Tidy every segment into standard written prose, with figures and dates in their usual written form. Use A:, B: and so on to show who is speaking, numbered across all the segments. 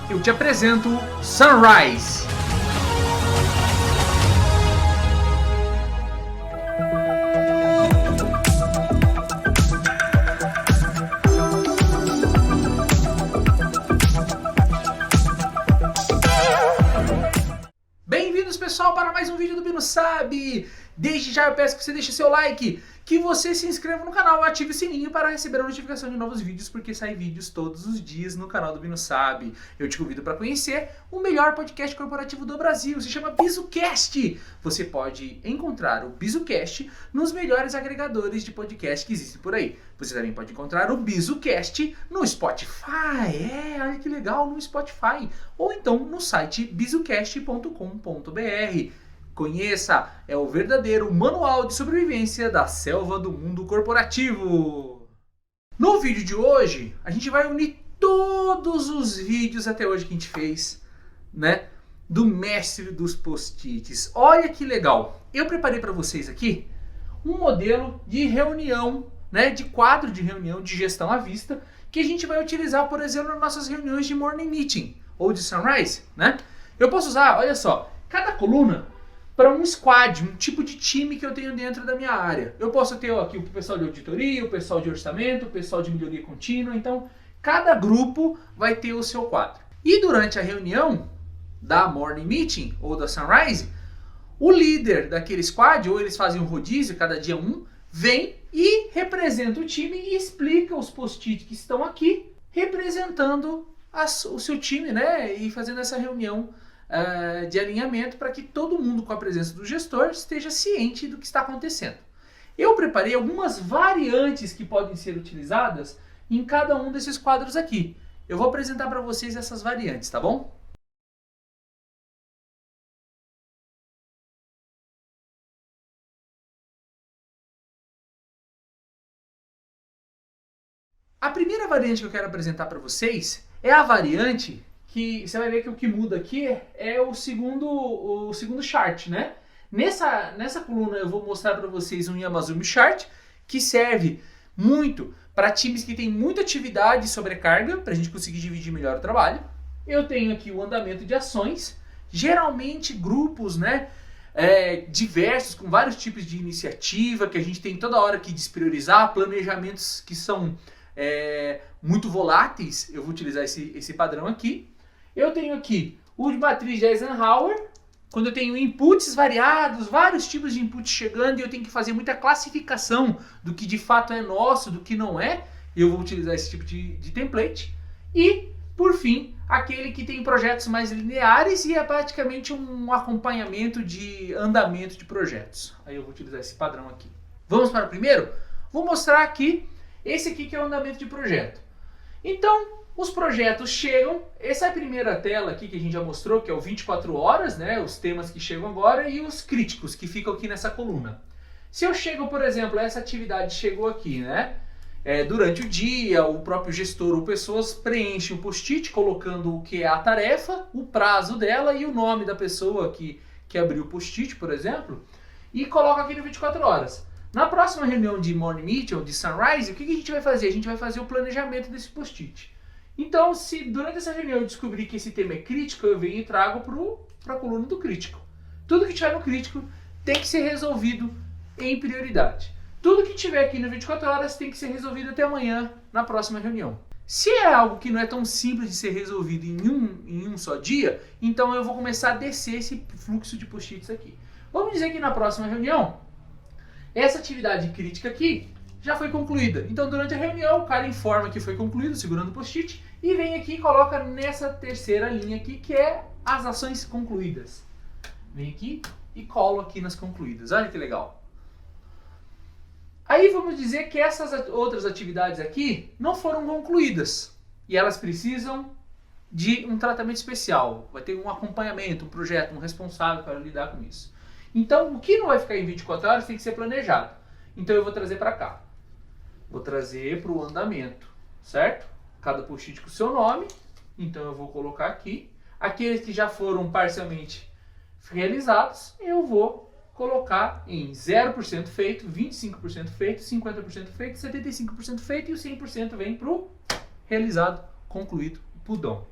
A: eu te apresento Sunrise. Bem-vindos, pessoal, para mais um vídeo do Bino Sabe. Desde já eu peço que você deixe seu like, que você se inscreva no canal e ative o sininho para receber a notificação de novos vídeos, porque saem vídeos todos os dias no canal do Bino Sabe. Eu te convido para conhecer o melhor podcast corporativo do Brasil, se chama BizuCast. Você pode encontrar o BizuCast nos melhores agregadores de podcast que existem por aí. Você também pode encontrar o BizuCast no Spotify, olha que legal, no Spotify. Ou então no site bizucast.com.br. Conheça, é o verdadeiro manual de sobrevivência da selva do mundo corporativo. No vídeo de hoje, a gente vai unir todos os vídeos até hoje que a gente fez, né, do mestre dos post-its. Olha que legal! Eu preparei para vocês aqui um modelo de reunião, né, de quadro de reunião de gestão à vista, que a gente vai utilizar, por exemplo, nas nossas reuniões de morning meeting ou de sunrise, né? Eu posso usar, olha só, cada coluna para um squad, um tipo de time que eu tenho dentro da minha área. Eu posso ter aqui o pessoal de auditoria, o pessoal de orçamento, o pessoal de melhoria contínua. Então, cada grupo vai ter o seu quadro. E durante a reunião da Morning Meeting ou da Sunrise, o líder daquele squad, ou eles fazem um rodízio, cada dia um, vem e representa o time e explica os post-it que estão aqui, representando o seu time, né? E fazendo essa reunião de alinhamento para que todo mundo, com a presença do gestor, esteja ciente do que está acontecendo. Eu preparei algumas variantes que podem ser utilizadas em cada um desses quadros aqui. Eu vou apresentar para vocês essas variantes, tá bom? A primeira variante que eu quero apresentar para vocês é a variante que você vai ver que o que muda aqui é o segundo chart, né? Nessa coluna eu vou mostrar para vocês um Yamazumi Chart que serve muito para times que têm muita atividade e sobrecarga, para a gente conseguir dividir melhor o trabalho. Eu tenho aqui o andamento de ações, geralmente grupos, né, diversos, com vários tipos de iniciativa, que a gente tem toda hora que despriorizar, planejamentos que são muito voláteis. Eu vou utilizar esse padrão aqui. Eu tenho aqui o de matriz de Eisenhower, quando eu tenho inputs variados, vários tipos de inputs chegando e eu tenho que fazer muita classificação do que de fato é nosso, do que não é, eu vou utilizar esse tipo de template. E, por fim, aquele que tem projetos mais lineares e é praticamente um acompanhamento de andamento de projetos. Aí eu vou utilizar esse padrão aqui. Vamos para o primeiro? Vou mostrar aqui, esse aqui que é o andamento de projeto. Então, os projetos chegam, essa é a primeira tela aqui que a gente já mostrou, que é o 24 horas, né, os temas que chegam agora e os críticos que ficam aqui nessa coluna. Se eu chego, por exemplo, essa atividade chegou aqui, né, durante o dia, o próprio gestor ou pessoas preenchem o post-it colocando o que é a tarefa, o prazo dela e o nome da pessoa que abriu o post-it, por exemplo, e coloca aqui no 24 horas. Na próxima reunião de Morning Meeting ou de Sunrise, o que a gente vai fazer? A gente vai fazer o planejamento desse post-it. Então, se durante essa reunião eu descobrir que esse tema é crítico, eu venho e trago para a coluna do crítico. Tudo que tiver no crítico tem que ser resolvido em prioridade. Tudo que tiver aqui no 24 horas tem que ser resolvido até amanhã, na próxima reunião. Se é algo que não é tão simples de ser resolvido em um só dia, então eu vou começar a descer esse fluxo de post-its aqui. Vamos dizer que na próxima reunião, essa atividade crítica aqui já foi concluída. Então, durante a reunião, o cara informa que foi concluído, segurando o post-it, e vem aqui e coloca nessa terceira linha aqui, que é as ações concluídas. Vem aqui e colo aqui nas concluídas. Olha que legal. Aí vamos dizer que essas outras atividades aqui não foram concluídas. E elas precisam de um tratamento especial. Vai ter um acompanhamento, um projeto, um responsável para lidar com isso. Então, o que não vai ficar em 24 horas tem que ser planejado. Então, eu vou trazer para cá. Vou trazer para o andamento, certo? Cada post-it com o seu nome. Então, eu vou colocar aqui. Aqueles que já foram parcialmente realizados, eu vou colocar em 0% feito, 25% feito, 50% feito, 75% feito e o 100% vem para o realizado, concluído, pudão.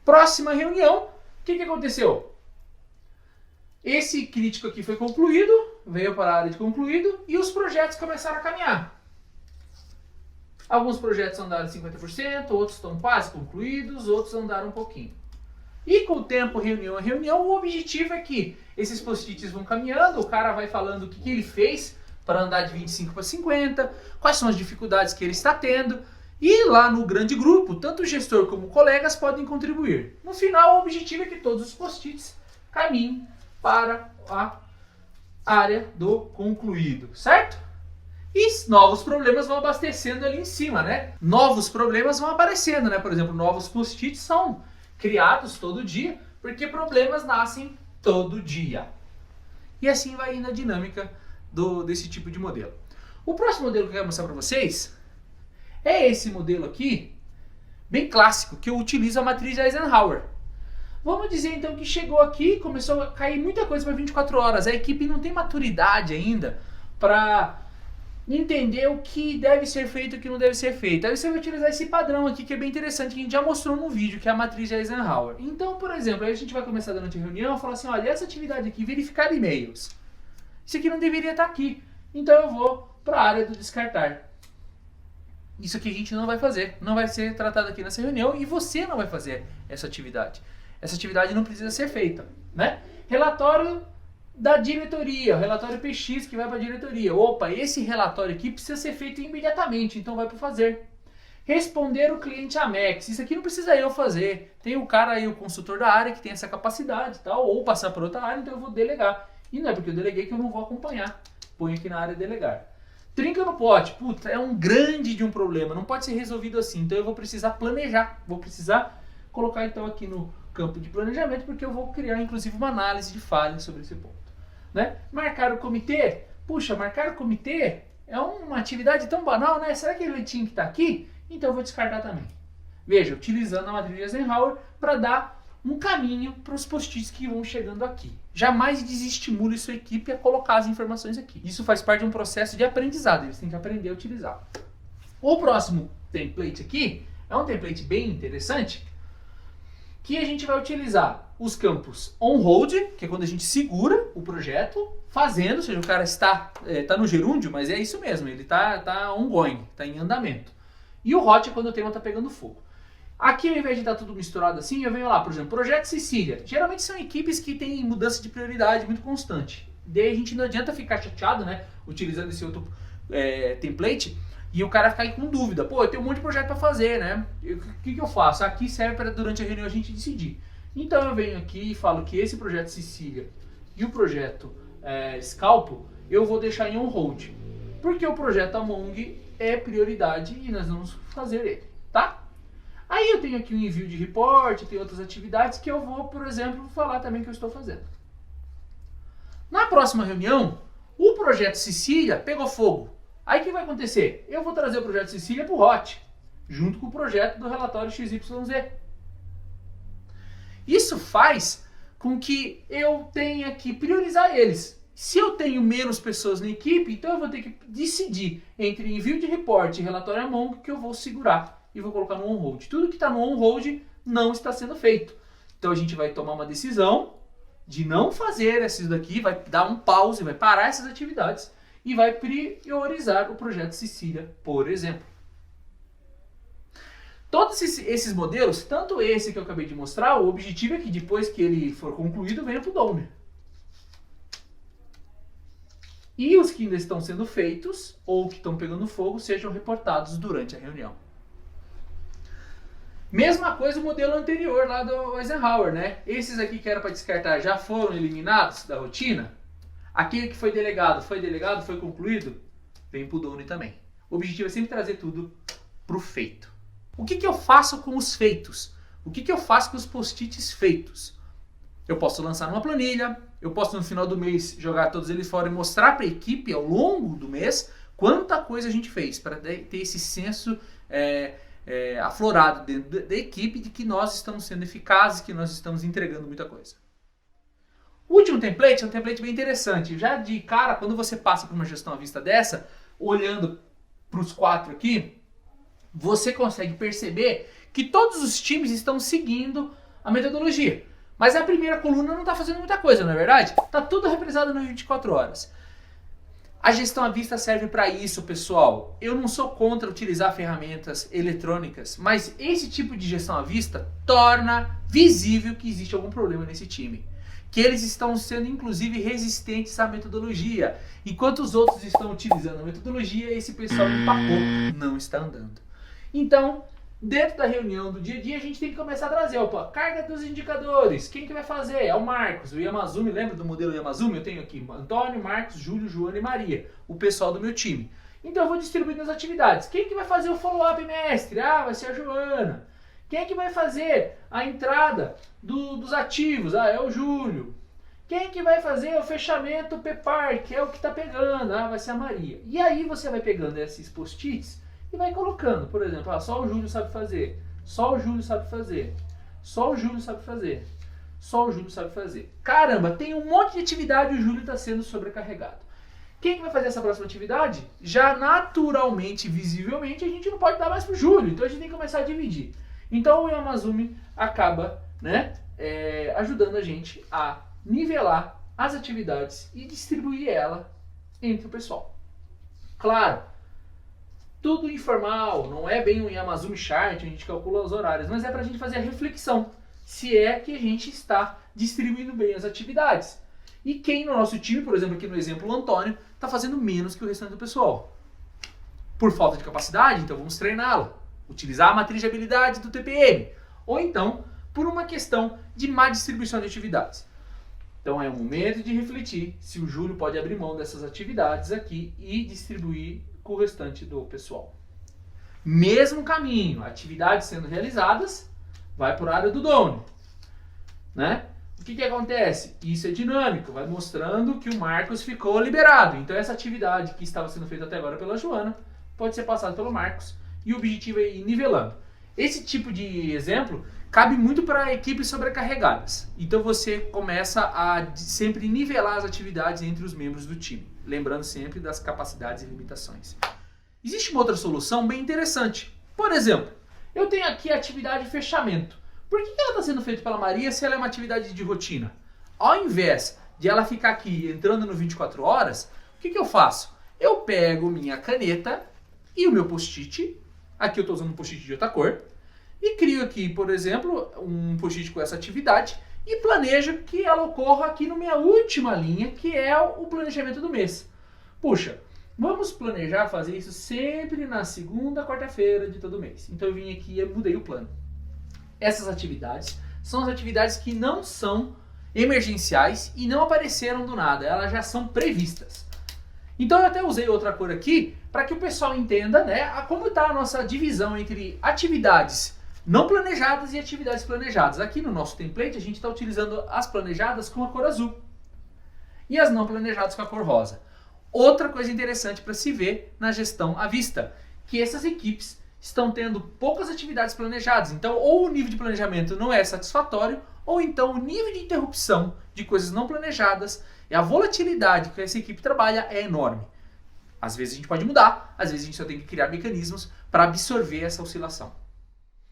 A: Próxima reunião, o que aconteceu? Esse crítico aqui foi concluído, veio para a área de concluído e os projetos começaram a caminhar. Alguns projetos andaram 50%, outros estão quase concluídos, outros andaram um pouquinho. E com o tempo, reunião a reunião, o objetivo é que esses post-its vão caminhando, o cara vai falando o que ele fez para andar de 25 para 50, quais são as dificuldades que ele está tendo, e lá no grande grupo, tanto o gestor como colegas podem contribuir. No final, o objetivo é que todos os post-its caminhem para a área do concluído, certo? E novos problemas vão abastecendo ali em cima, né? Novos problemas vão aparecendo, né? Por exemplo, novos post-its são criados todo dia, porque problemas nascem todo dia. E assim vai indo a dinâmica desse tipo de modelo. O próximo modelo que eu quero mostrar para vocês é esse modelo aqui, bem clássico, que eu utilizo a matriz de Eisenhower. Vamos dizer então que chegou aqui, começou a cair muita coisa para 24 horas. A equipe não tem maturidade ainda para entender o que deve ser feito e o que não deve ser feito. Aí você vai utilizar esse padrão aqui que é bem interessante, que a gente já mostrou no vídeo, que é a matriz de Eisenhower. Então, por exemplo, aí a gente vai começar durante a reunião a falar assim, olha, essa atividade aqui, verificar e-mails. Isso aqui não deveria estar aqui. Então eu vou para a área do descartar. Isso aqui a gente não vai fazer, não vai ser tratado aqui nessa reunião e você não vai fazer essa atividade. Essa atividade não precisa ser feita, né? Relatório da diretoria, relatório PX que vai para a diretoria. Opa, esse relatório aqui precisa ser feito imediatamente, então vai para fazer. Responder o cliente Amex, isso aqui não precisa eu fazer. Tem o cara aí, o consultor da área que tem essa capacidade, tal, ou passar para outra área, então eu vou delegar. E não é porque eu deleguei que eu não vou acompanhar. Põe aqui na área delegar. Trinca no pote, puta, é um grande de um problema, não pode ser resolvido assim, então eu vou precisar planejar, vou precisar colocar então aqui no campo de planejamento, porque eu vou criar inclusive uma análise de falha sobre esse ponto. Né? Marcar o comitê, puxa, marcar o comitê é uma atividade tão banal, né? Será que ele tinha que estar aqui? Então eu vou descartar também. Veja, utilizando a matriz de Eisenhower para dar um caminho para os post-its que vão chegando aqui. Jamais desestimule sua equipe a colocar as informações aqui. Isso faz parte de um processo de aprendizado, eles têm que aprender a utilizar. O próximo template aqui é um template bem interessante, que a gente vai utilizar os campos on hold, que é quando a gente segura o projeto, fazendo, ou seja, o cara está no gerúndio, mas é isso mesmo, ele está ongoing, está em andamento. E o hot é quando o tema está pegando fogo. Aqui, ao invés de estar tudo misturado assim, eu venho lá, por exemplo, Projeto Sicília. Geralmente são equipes que têm mudança de prioridade muito constante. Daí a gente não adianta ficar chateado, né, utilizando esse outro template, e o cara ficar aí com dúvida. Pô, eu tenho um monte de projeto para fazer, né? O que eu faço? Aqui serve para durante a reunião a gente decidir. Então eu venho aqui e falo que esse projeto Sicília e o projeto Scalpo, eu vou deixar em on hold. Porque o projeto Among é prioridade e nós vamos fazer ele, tá? Aí eu tenho aqui o envio de report, tem outras atividades que eu vou, por exemplo, falar também que eu estou fazendo. Na próxima reunião, o projeto Sicília pegou fogo. Aí o que vai acontecer? Eu vou trazer o projeto Sicília para o hot, junto com o projeto do relatório XYZ. Isso faz com que eu tenha que priorizar eles. Se eu tenho menos pessoas na equipe, então eu vou ter que decidir entre envio de report e relatório Among que eu vou segurar e vou colocar no on hold. Tudo que está no on hold não está sendo feito. Então a gente vai tomar uma decisão de não fazer esses daqui, vai dar um pause, vai parar essas atividades e vai priorizar o projeto Sicília, por exemplo. Todos esses modelos, tanto esse que eu acabei de mostrar, o objetivo é que depois que ele for concluído, venha para o Downer. E os que ainda estão sendo feitos, ou que estão pegando fogo, sejam reportados durante a reunião. Mesma coisa o modelo anterior lá do Eisenhower, né? Esses aqui que era para descartar já foram eliminados da rotina. Aquele que foi delegado, foi concluído, vem para o Downer também. O objetivo é sempre trazer tudo para o feito. O que eu faço com os feitos? O que eu faço com os post-its feitos? Eu posso lançar numa planilha, eu posso no final do mês jogar todos eles fora e mostrar para a equipe ao longo do mês quanta coisa a gente fez, para ter esse senso aflorado dentro da equipe de que nós estamos sendo eficazes, que nós estamos entregando muita coisa. O último template é um template bem interessante. Já de cara, quando você passa por uma gestão à vista dessa, olhando para os 4 aqui, você consegue perceber que todos os times estão seguindo a metodologia. Mas a primeira coluna não está fazendo muita coisa, não é verdade? Está tudo represado nas 24 horas. A gestão à vista serve para isso, pessoal. Eu não sou contra utilizar ferramentas eletrônicas, mas esse tipo de gestão à vista torna visível que existe algum problema nesse time. Que eles estão sendo, inclusive, resistentes à metodologia. Enquanto os outros estão utilizando a metodologia, esse pessoal empacou, não está andando. Então, dentro da reunião do dia a dia, a gente tem que começar a trazer, carga dos indicadores. Quem que vai fazer? É o Marcos, o Yamazumi. Lembra do modelo Yamazumi? Eu tenho aqui Antônio, Marcos, Júlio, Joana e Maria, o pessoal do meu time. Então eu vou distribuindo as atividades. Quem que vai fazer o follow-up, mestre? Vai ser a Joana. Quem que vai fazer a entrada dos ativos? É o Júlio. Quem que vai fazer o fechamento PEPAR, que é o que está pegando? Vai ser a Maria. E aí você vai pegando esses post-its e vai colocando, por exemplo, só o Júlio sabe fazer, só o Júlio sabe fazer, só o Júlio sabe fazer, só o Júlio sabe fazer. Caramba, tem um monte de atividade e o Júlio está sendo sobrecarregado. Quem que vai fazer essa próxima atividade? Já naturalmente, visivelmente, a gente não pode dar mais para o Júlio, então a gente tem que começar a dividir. Então o Yamazumi acaba ajudando a gente a nivelar as atividades e distribuir ela entre o pessoal. Claro, tudo informal, não é bem um Yamazumi Chart, a gente calcula os horários, mas é para a gente fazer a reflexão, se é que a gente está distribuindo bem as atividades. E quem no nosso time, por exemplo, aqui no exemplo o Antônio, está fazendo menos que o restante do pessoal. Por falta de capacidade, então vamos treiná-lo. Utilizar a matriz de habilidade do TPM. Ou então, por uma questão de má distribuição de atividades. Então é um momento de refletir se o Júlio pode abrir mão dessas atividades aqui e distribuir com o restante do pessoal. Mesmo caminho, atividades sendo realizadas, vai para a área do dono. Né? O que acontece? Isso é dinâmico, vai mostrando que o Marcos ficou liberado. Então essa atividade que estava sendo feita até agora pela Joana pode ser passada pelo Marcos e o objetivo é ir nivelando. Esse tipo de exemplo cabe muito para equipes sobrecarregadas. Então você começa a sempre nivelar as atividades entre os membros do time, lembrando sempre das capacidades e limitações. Existe uma outra solução bem interessante. Por exemplo, eu tenho aqui a atividade de fechamento. Por que ela está sendo feita pela Maria se ela é uma atividade de rotina? Ao invés de ela ficar aqui entrando no 24 horas, o que eu faço? Eu pego minha caneta e o meu post-it, aqui eu estou usando um post-it de outra cor, e crio aqui, por exemplo, um post-it com essa atividade e planejo que ela ocorra aqui na minha última linha, que é o planejamento do mês. Puxa, vamos planejar fazer isso sempre na segunda quarta-feira de todo mês. Então eu vim aqui e mudei o plano. Essas atividades são as atividades que não são emergenciais e não apareceram do nada, elas já são previstas. Então eu até usei outra cor aqui para que o pessoal entenda, como está a nossa divisão entre atividades não planejadas e atividades planejadas. Aqui no nosso template a gente está utilizando as planejadas com a cor azul e as não planejadas com a cor rosa. Outra coisa interessante para se ver na gestão à vista, que essas equipes estão tendo poucas atividades planejadas. Então, ou o nível de planejamento não é satisfatório, ou então o nível de interrupção de coisas não planejadas e a volatilidade que essa equipe trabalha é enorme. Às vezes a gente pode mudar, às vezes a gente só tem que criar mecanismos para absorver essa oscilação.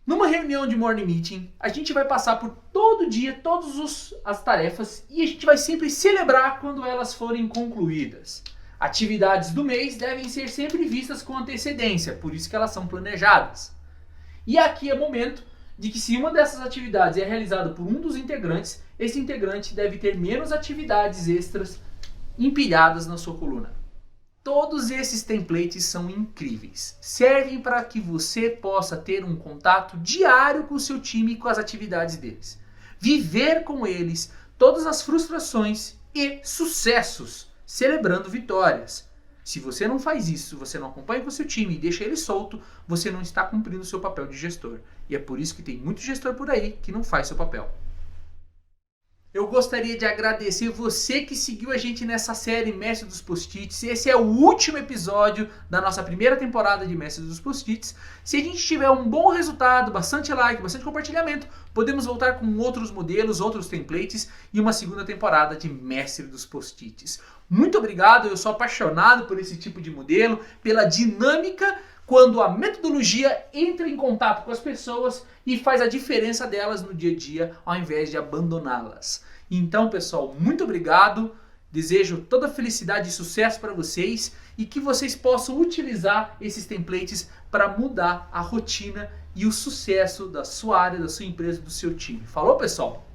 A: Numa reunião de morning meeting, a gente vai passar por todo dia todas as tarefas e a gente vai sempre celebrar quando elas forem concluídas. Atividades do mês devem ser sempre vistas com antecedência, por isso que elas são planejadas. E aqui é o momento de que se uma dessas atividades é realizada por um dos integrantes, esse integrante deve ter menos atividades extras empilhadas na sua coluna. Todos esses templates são incríveis. Servem para que você possa ter um contato diário com o seu time e com as atividades deles. Viver com eles todas as frustrações e sucessos, celebrando vitórias. Se você não faz isso, se você não acompanha com o seu time e deixa ele solto, você não está cumprindo o seu papel de gestor. E é por isso que tem muito gestor por aí que não faz seu papel. Eu gostaria de agradecer você que seguiu a gente nessa série Mestre dos Post-its. Esse é o último episódio da nossa primeira temporada de Mestre dos Post-its. Se a gente tiver um bom resultado, bastante like, bastante compartilhamento, podemos voltar com outros modelos, outros templates e uma segunda temporada de Mestre dos Post-its. Muito obrigado, eu sou apaixonado por esse tipo de modelo, pela dinâmica quando a metodologia entra em contato com as pessoas e faz a diferença delas no dia a dia, ao invés de abandoná-las. Então, pessoal, muito obrigado. Desejo toda felicidade e sucesso para vocês e que vocês possam utilizar esses templates para mudar a rotina e o sucesso da sua área, da sua empresa, do seu time. Falou, pessoal?